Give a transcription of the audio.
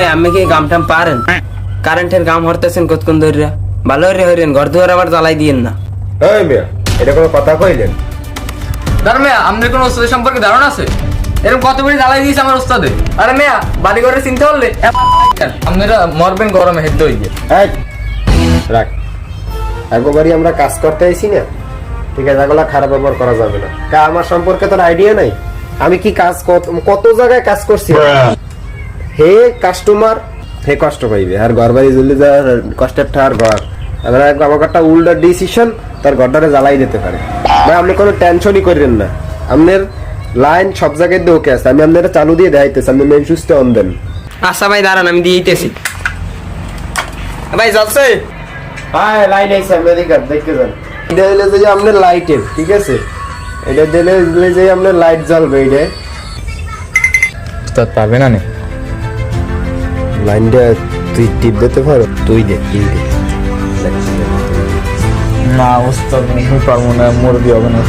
ভাই আমি কি গাম টাম পারেন? কারেন্টের গাম হরতেছেন কতক্ষণ ধরে? ভালো হরে হরেন, ঘর দুয়ার আবার জ্বালাই দিয়েন না। এই মিয়া, এটা কোনো কথা কইলেন? দাঁড়া মেয়া, আপনার কোনো ওস্তাদের সম্পর্কে ধারণা আছে? এরকম কত বেশি জ্বালাই দিয়েছে আমার ওস্তাদে। আরে মেয়া, বাড়ি ঘরে চিন্তা করলে আপনারা মরবেন গরমে হেদ্দ হয়ে গিয়ে। এই রাখ, একবারই আমরা কাজ করতে আইছি না, ঠিক আছে? এগুলা খারাপ ব্যবহার করা যাবে না। আমার সম্পর্কে তোর আইডিয়া নাই? আমি কি কাজ কত জায়গায় কাজ করছি। হে কাস্টমার হে কষ্ট পাইবে, আর ঘর বাড়ি জ্বলে যাওয়ার কষ্টের ঠার ঘর। এবার আমার একটা উল্টা ডিসিশন তার ঘরটারে জ্বালাই দিতে পারে। ভাই আপনি কোনো টেনশনই করেন না, আপনার লাইন সব জায়গায় দিয়ে ওকে আছে। আমি আপনারা চালু দিয়ে দেখাইতেছি, আপনি মেন সুইচটা অন দেন। আচ্ছা ভাই দাঁড়ান, আমি দিয়েইতেছি। ভাই যাচ্ছে? হ্যাঁ লাইট আইছে, আপনি দেখতে যান। এটা হলে যে আপনার লাইটের, ঠিক আছে? এটা দিলে যে আপনার লাইট জ্বলবে। এটা ওস্তাদ পারবে না নে? লাইনটা তুই টিপ দিতে পারো? তুই দেখ, তুই দেখ। না ওস্তাদ, আমি পারবো না, মুরগি হবে না।